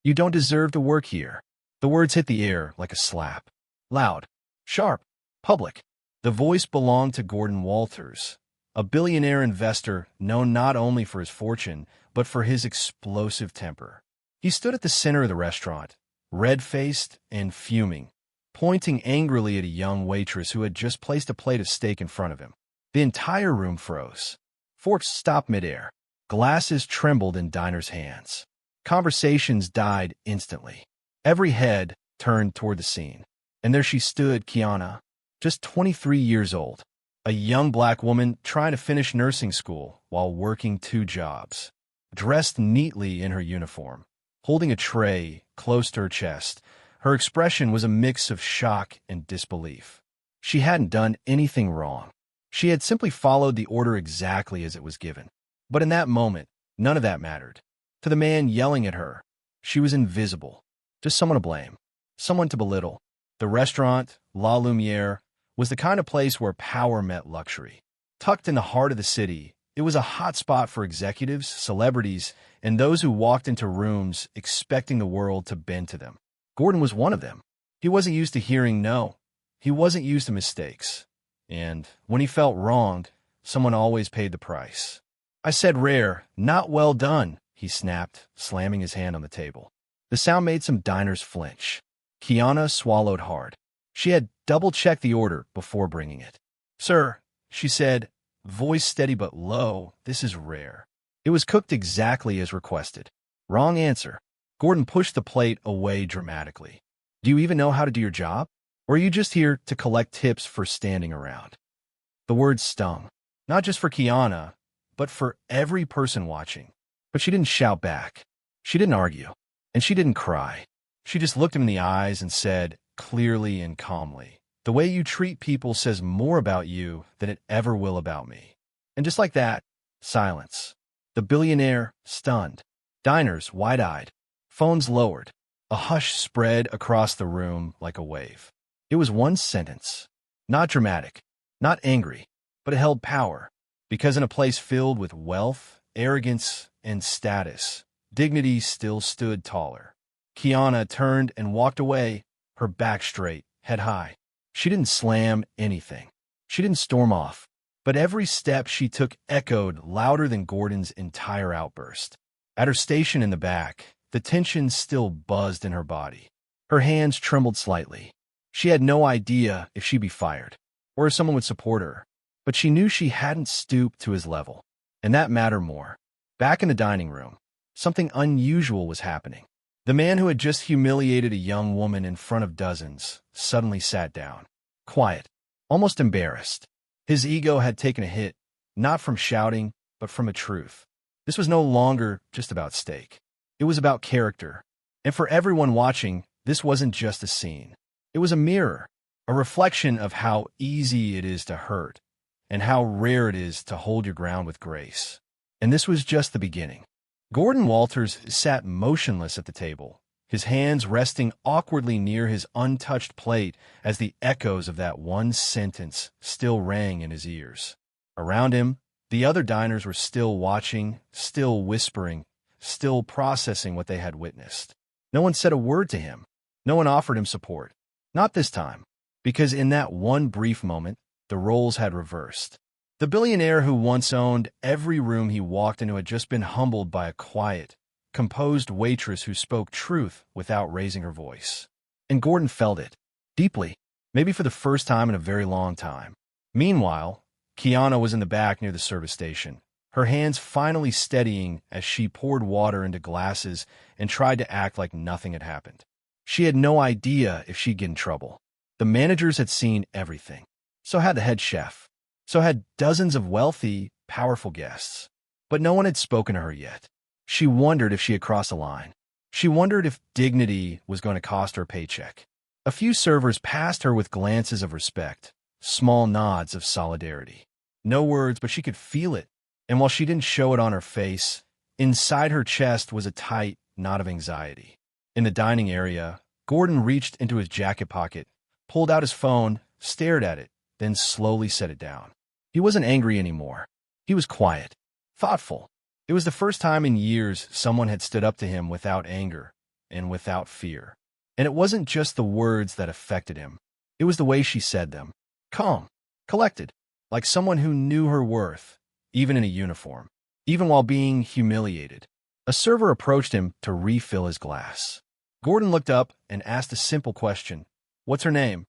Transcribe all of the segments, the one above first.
You don't deserve to work here." The words hit the air like a slap. Loud, sharp, public. The voice belonged to Gordon Walters, a billionaire investor known not only for his fortune, but for his explosive temper. He stood at the center of the restaurant, red-faced and fuming, pointing angrily at a young waitress who had just placed a plate of steak in front of him. The entire room froze. Forks stopped midair. Glasses trembled in diners' hands. Conversations died instantly. Every head turned toward the scene. And there she stood, Kiana, just 23 years old, a young black woman trying to finish nursing school while working 2 jobs, dressed neatly in her uniform, holding a tray close to her chest. Her expression was a mix of shock and disbelief. She hadn't done anything wrong. She had simply followed the order exactly as it was given. But in that moment, none of that mattered. To the man yelling at her, she was invisible, just someone to blame, someone to belittle. The restaurant, La Lumiere, was the kind of place where power met luxury. Tucked in the heart of the city, it was a hot spot for executives, celebrities, and those who walked into rooms expecting the world to bend to them. Gordon was one of them. He wasn't used to hearing no. He wasn't used to mistakes. And when he felt wronged, someone always paid the price. "I said rare, not well done," he snapped, slamming his hand on the table. The sound made some diners flinch. Kiana swallowed hard. She had double-checked the order before bringing it. "Sir," she said, voice steady but low, "this is rare." It was cooked exactly as requested. Wrong answer. Gordon pushed the plate away dramatically. "Do you even know how to do your job? Or are you just here to collect tips for standing around?" The words stung, not just for Kiana, but for every person watching. But she didn't shout back. She didn't argue. And she didn't cry. She just looked him in the eyes and said, clearly and calmly, "The way you treat people says more about you than it ever will about me." And just like that, silence. The billionaire, stunned. Diners, wide-eyed. Phones lowered. A hush spread across the room like a wave. It was one sentence. Not dramatic, not angry, but it held power. Because in a place filled with wealth, arrogance, and status, dignity still stood taller. Kiana turned and walked away, her back straight, head high. She didn't slam anything. She didn't storm off. But every step she took echoed louder than Gordon's entire outburst. At her station in the back, the tension still buzzed in her body. Her hands trembled slightly. She had no idea if she'd be fired, or if someone would support her. But she knew she hadn't stooped to his level. And that mattered more. Back in the dining room, something unusual was happening. The man who had just humiliated a young woman in front of dozens suddenly sat down. Quiet, almost embarrassed. His ego had taken a hit, not from shouting, but from a truth. This was no longer just about steak. It was about character. And for everyone watching, this wasn't just a scene. It was a mirror, a reflection of how easy it is to hurt, and how rare it is to hold your ground with grace. And this was just the beginning. Gordon Walters sat motionless at the table, his hands resting awkwardly near his untouched plate as the echoes of that one sentence still rang in his ears. Around him, the other diners were still watching, still whispering, still processing what they had witnessed. No one said a word to him. No one offered him support. Not this time, because in that one brief moment, the roles had reversed. The billionaire who once owned every room he walked into had just been humbled by a quiet, composed waitress who spoke truth without raising her voice. And Gordon felt it, deeply, maybe for the first time in a very long time. Meanwhile, Kiana was in the back near the service station, her hands finally steadying as she poured water into glasses and tried to act like nothing had happened. She had no idea if she'd get in trouble. The managers had seen everything. So had the head chef. So had dozens of wealthy, powerful guests. But no one had spoken to her yet. She wondered if she had crossed a line. She wondered if dignity was going to cost her a paycheck. A few servers passed her with glances of respect, small nods of solidarity. No words, but she could feel it. And while she didn't show it on her face, inside her chest was a tight knot of anxiety. In the dining area, Gordon reached into his jacket pocket, pulled out his phone, stared at it, then slowly set it down. He wasn't angry anymore. He was quiet, thoughtful. It was the first time in years someone had stood up to him without anger, and without fear. And it wasn't just the words that affected him. It was the way she said them. Calm, collected, like someone who knew her worth, even in a uniform, even while being humiliated. A server approached him to refill his glass. Gordon looked up and asked a simple question. What's her name?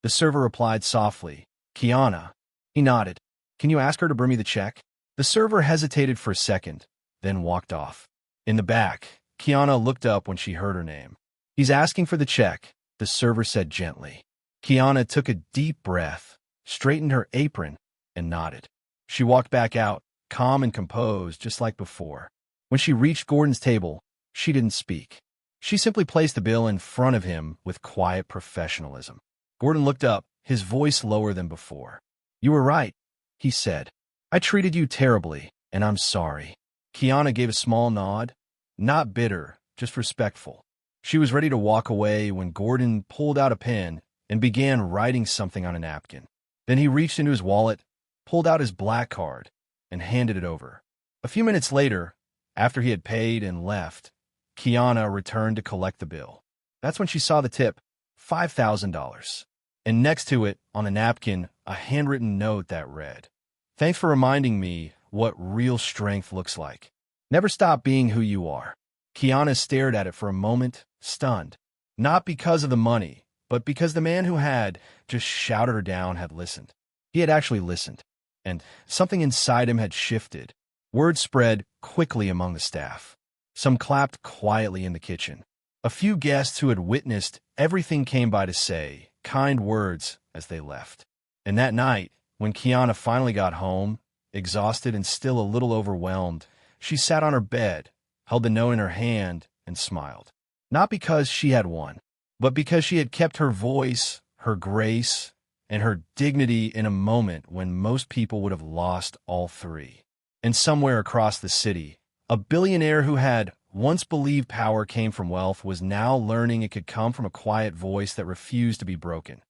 The server replied softly, Kiana. He nodded. Can you ask her to bring me the check? The server hesitated for a second, then walked off. In the back, Kiana looked up when she heard her name. He's asking for the check, the server said gently. Kiana took a deep breath, straightened her apron, and nodded. She walked back out, calm and composed, just like before. When she reached Gordon's table, she didn't speak. She simply placed the bill in front of him with quiet professionalism. Gordon looked up, his voice lower than before. You were right, he said. I treated you terribly, and I'm sorry. Kiana gave a small nod, not bitter, just respectful. She was ready to walk away when Gordon pulled out a pen and began writing something on a napkin. Then he reached into his wallet, pulled out his black card, and handed it over. A few minutes later, after he had paid and left, Kiana returned to collect the bill. That's when she saw the tip, $5,000. And next to it, on a napkin, a handwritten note that read, Thanks for reminding me what real strength looks like. Never stop being who you are. Kiana stared at it for a moment, stunned. Not because of the money, but because the man who had just shouted her down had listened. He had actually listened, and something inside him had shifted. Word spread quickly among the staff. Some clapped quietly in the kitchen. A few guests who had witnessed everything came by to say kind words as they left. And that night, when Kiana finally got home, exhausted and still a little overwhelmed, she sat on her bed, held the note in her hand, and smiled. Not because she had won, but because she had kept her voice, her grace, and her dignity in a moment when most people would have lost all three. And somewhere across the city, a billionaire who had once believed power came from wealth was now learning it could come from a quiet voice that refused to be broken.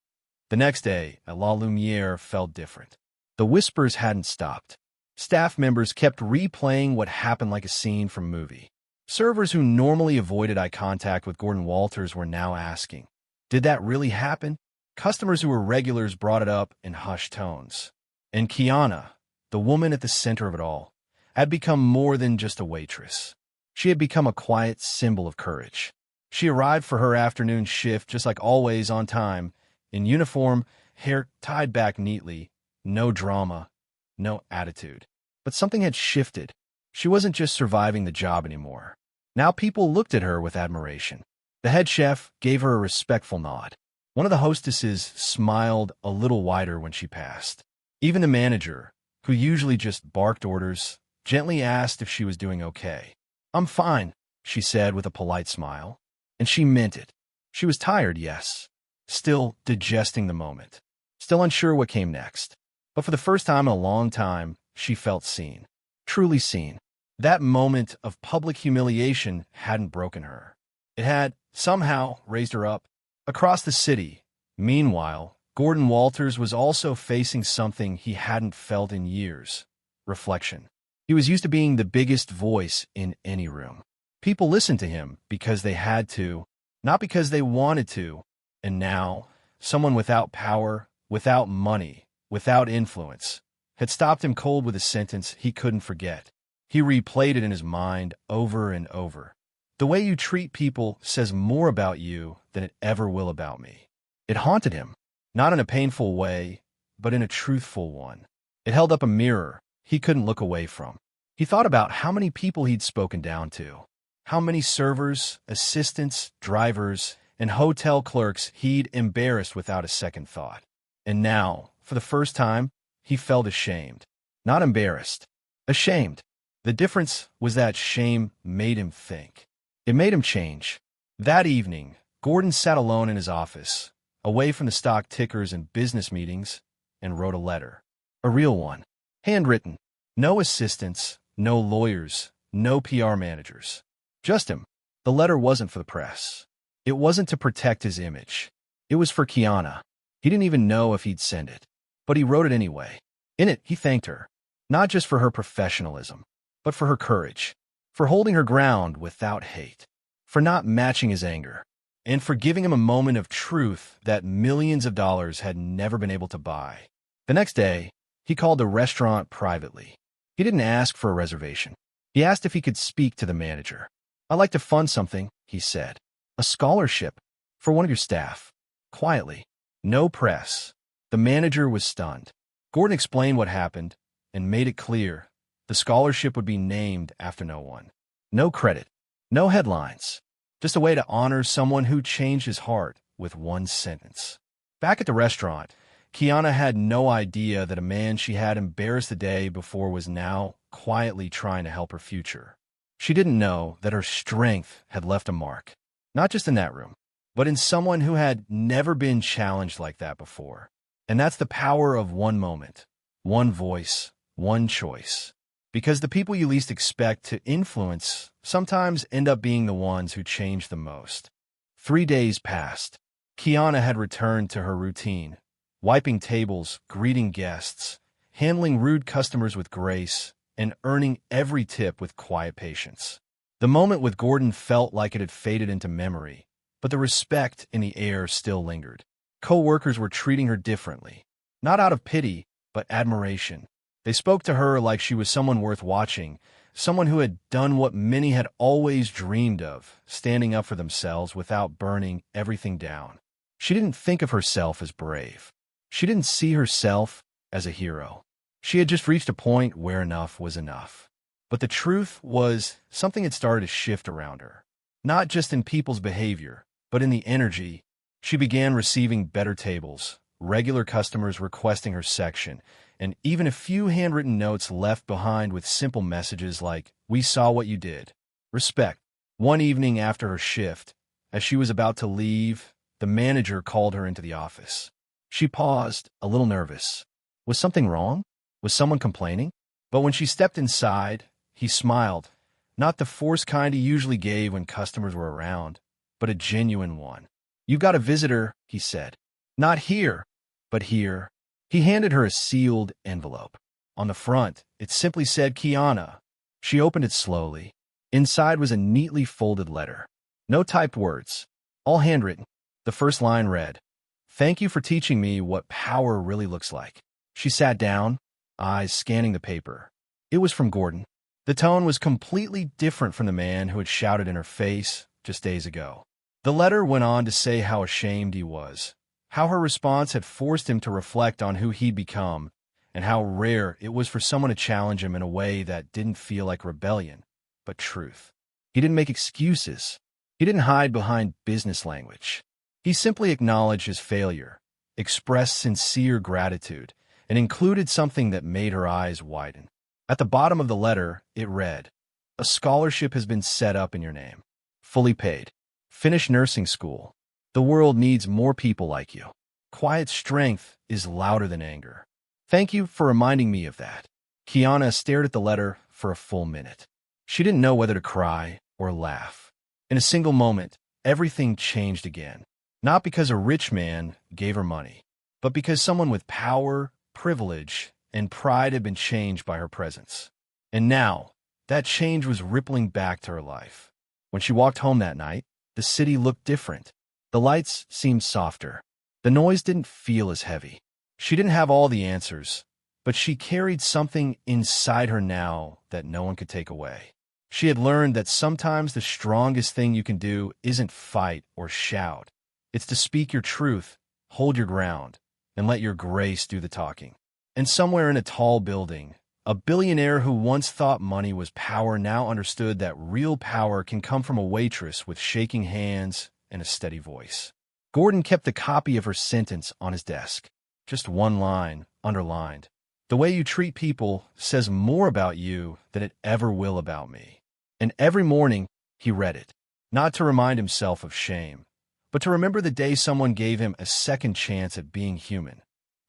The next day, at La Lumiere felt different. The whispers hadn't stopped. Staff members kept replaying what happened like a scene from a movie. Servers who normally avoided eye contact with Gordon Walters were now asking, did that really happen? Customers who were regulars brought it up in hushed tones. And Kiana, the woman at the center of it all, had become more than just a waitress. She had become a quiet symbol of courage. She arrived for her afternoon shift just like always on time, in uniform, hair tied back neatly, no drama, no attitude. But something had shifted. She wasn't just surviving the job anymore. Now people looked at her with admiration. The head chef gave her a respectful nod. One of the hostesses smiled a little wider when she passed. Even the manager, who usually just barked orders, gently asked if she was doing okay. I'm fine, she said with a polite smile. And she meant it. She was tired, yes. Still digesting the moment. Still unsure what came next. But for the first time in a long time, she felt seen. Truly seen. That moment of public humiliation hadn't broken her. It had, somehow, raised her up. Across the city, meanwhile, Gordon Walters was also facing something he hadn't felt in years. Reflection. He was used to being the biggest voice in any room. People listened to him because they had to, not because they wanted to. And now, someone without power, without money, without influence, had stopped him cold with a sentence he couldn't forget. He replayed it in his mind over and over. The way you treat people says more about you than it ever will about me. It haunted him, not in a painful way, but in a truthful one. It held up a mirror he couldn't look away from. He thought about how many people he'd spoken down to, how many servers, assistants, drivers, and hotel clerks he'd embarrassed without a second thought. And now, for the first time, he felt ashamed. Not embarrassed. Ashamed. The difference was that shame made him think. It made him change. That evening, Gordon sat alone in his office, away from the stock tickers and business meetings, and wrote a letter. A real one. Handwritten. No assistants, no lawyers, no PR managers. Just him. The letter wasn't for the press. It wasn't to protect his image. It was for Kiana. He didn't even know if he'd send it. But he wrote it anyway. In it, he thanked her. Not just for her professionalism, but for her courage. For holding her ground without hate. for not matching his anger, and for giving him a moment of truth that millions of dollars had never been able to buy. The next day, he called the restaurant privately. He didn't ask for a reservation. He asked if he could speak to the manager. "I'd like to fund something," he said. "A scholarship for one of your staff." Quietly. No press. The manager was stunned. Gordon explained what happened and made it clear the scholarship would be named after no one. No credit. No headlines. Just a way to honor someone who changed his heart with one sentence. Back at the restaurant, Kiana had no idea that a man she had embarrassed the day before was now quietly trying to help her future. She didn't know that her strength had left a mark, not just in that room, but in someone who had never been challenged like that before. And that's the power of one moment, one voice, one choice. Because the people you least expect to influence sometimes end up being the ones who change the most. 3 days passed. Kiana had returned to her routine, wiping tables, greeting guests, handling rude customers with grace, and earning every tip with quiet patience. The moment with Gordon felt like it had faded into memory, but the respect in the air still lingered. Co-workers were treating her differently, not out of pity, but admiration. They spoke to her like she was someone worth watching, someone who had done what many had always dreamed of, standing up for themselves without burning everything down. She didn't think of herself as brave. She didn't see herself as a hero. She had just reached a point where enough was enough. But the truth was, something had started to shift around her. Not just in people's behavior, but in the energy. She began receiving better tables, regular customers requesting her section, and even a few handwritten notes left behind with simple messages like, "We saw what you did. Respect." One evening after her shift, as she was about to leave, the manager called her into the office. She paused, a little nervous. Was something wrong? Was someone complaining? But when she stepped inside, he smiled, not the forced kind he usually gave when customers were around, but a genuine one. "You've got a visitor," he said. "Not here, but here." He handed her a sealed envelope. On the front, it simply said Kiana. She opened it slowly. Inside was a neatly folded letter. No typed words, all handwritten. The first line read, "Thank you for teaching me what power really looks like." She sat down, eyes scanning the paper. It was from Gordon. The tone was completely different from the man who had shouted in her face just days ago. The letter went on to say how ashamed he was, how her response had forced him to reflect on who he'd become, and how rare it was for someone to challenge him in a way that didn't feel like rebellion, but truth. He didn't make excuses. He didn't hide behind business language. He simply acknowledged his failure, expressed sincere gratitude, and included something that made her eyes widen. At the bottom of the letter, it read, "A scholarship has been set up in your name. Fully paid. Finish nursing school. The world needs more people like you. Quiet strength is louder than anger. Thank you for reminding me of that." Kiana stared at the letter for a full minute. She didn't know whether to cry or laugh. In a single moment, everything changed again. Not because a rich man gave her money, but because someone with power, privilege, and pride had been changed by her presence. And now, that change was rippling back to her life. When she walked home that night, the city looked different. The lights seemed softer. The noise didn't feel as heavy. She didn't have all the answers, but she carried something inside her now that no one could take away. She had learned that sometimes the strongest thing you can do isn't fight or shout. It's to speak your truth, hold your ground, and let your grace do the talking. And somewhere in a tall building, a billionaire who once thought money was power now understood that real power can come from a waitress with shaking hands and a steady voice. Gordon kept the copy of her sentence on his desk. Just one line, underlined. "The way you treat people says more about you than it ever will about me." And every morning, he read it, not to remind himself of shame, but to remember the day someone gave him a second chance at being human.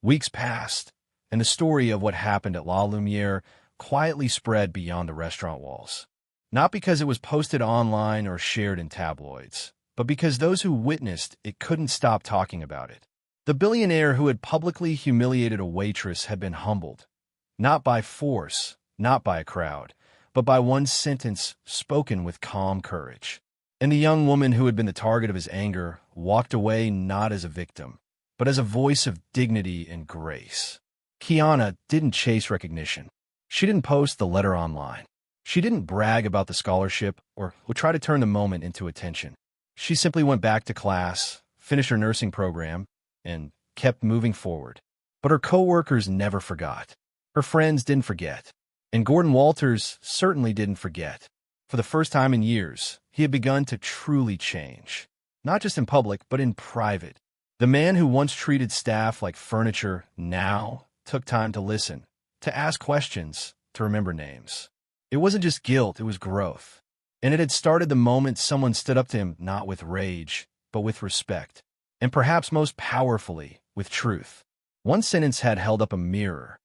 Weeks passed, and the story of what happened at La Lumiere quietly spread beyond the restaurant walls. Not because it was posted online or shared in tabloids, but because those who witnessed it couldn't stop talking about it. The billionaire who had publicly humiliated a waitress had been humbled, not by force, not by a crowd, but by one sentence spoken with calm courage. And the young woman who had been the target of his anger walked away not as a victim, but as a voice of dignity and grace. Kiana didn't chase recognition. She didn't post the letter online. She didn't brag about the scholarship or would try to turn the moment into attention. She simply went back to class, finished her nursing program, and kept moving forward. But her coworkers never forgot. Her friends didn't forget. And Gordon Walters certainly didn't forget. For the first time in years, he had begun to truly change. Not just in public, but in private. The man who once treated staff like furniture now took time to listen, to ask questions, to remember names. It wasn't just guilt, it was growth. And it had started the moment someone stood up to him not with rage, but with respect. And perhaps most powerfully, with truth. One sentence had held up a mirror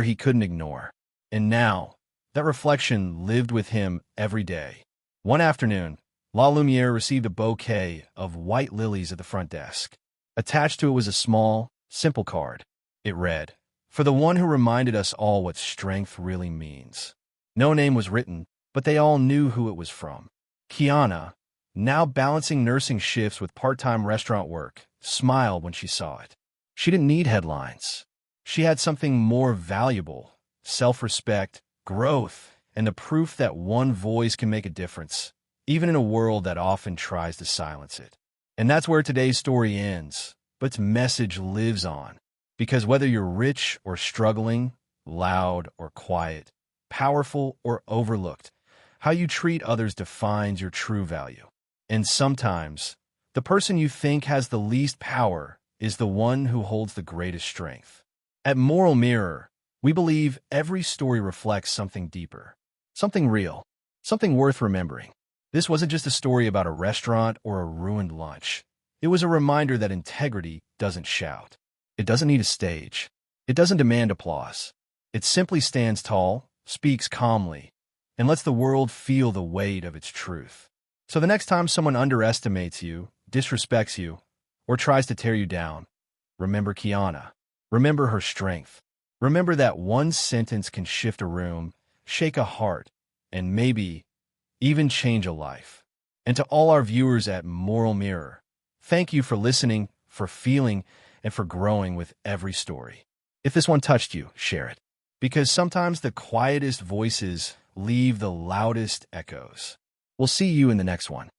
he couldn't ignore. And now, that reflection lived with him every day. One afternoon, La Lumiere received a bouquet of white lilies at the front desk. Attached to it was a small, simple card. It read, "For the one who reminded us all what strength really means." No name was written, but they all knew who it was from. Kiana, now balancing nursing shifts with part-time restaurant work, smiled when she saw it. She didn't need headlines. She had something more valuable: self-respect, growth, and the proof that one voice can make a difference, even in a world that often tries to silence it. And that's where today's story ends, but its message lives on. Because whether you're rich or struggling, loud or quiet, powerful or overlooked, how you treat others defines your true value. And sometimes, the person you think has the least power is the one who holds the greatest strength. At Moral Mirror, we believe every story reflects something deeper, something real, something worth remembering. This wasn't just a story about a restaurant or a ruined lunch. It was a reminder that integrity doesn't shout. It doesn't need a stage. It doesn't demand applause. It simply stands tall, speaks calmly, and lets the world feel the weight of its truth. So the next time someone underestimates you, disrespects you, or tries to tear you down, remember Kiana. Remember her strength. Remember that one sentence can shift a room, shake a heart, and maybe even change a life. And to all our viewers at Moral Mirror, thank you for listening, for feeling, and for growing with every story. If this one touched you, share it. Because sometimes the quietest voices leave the loudest echoes. We'll see you in the next one.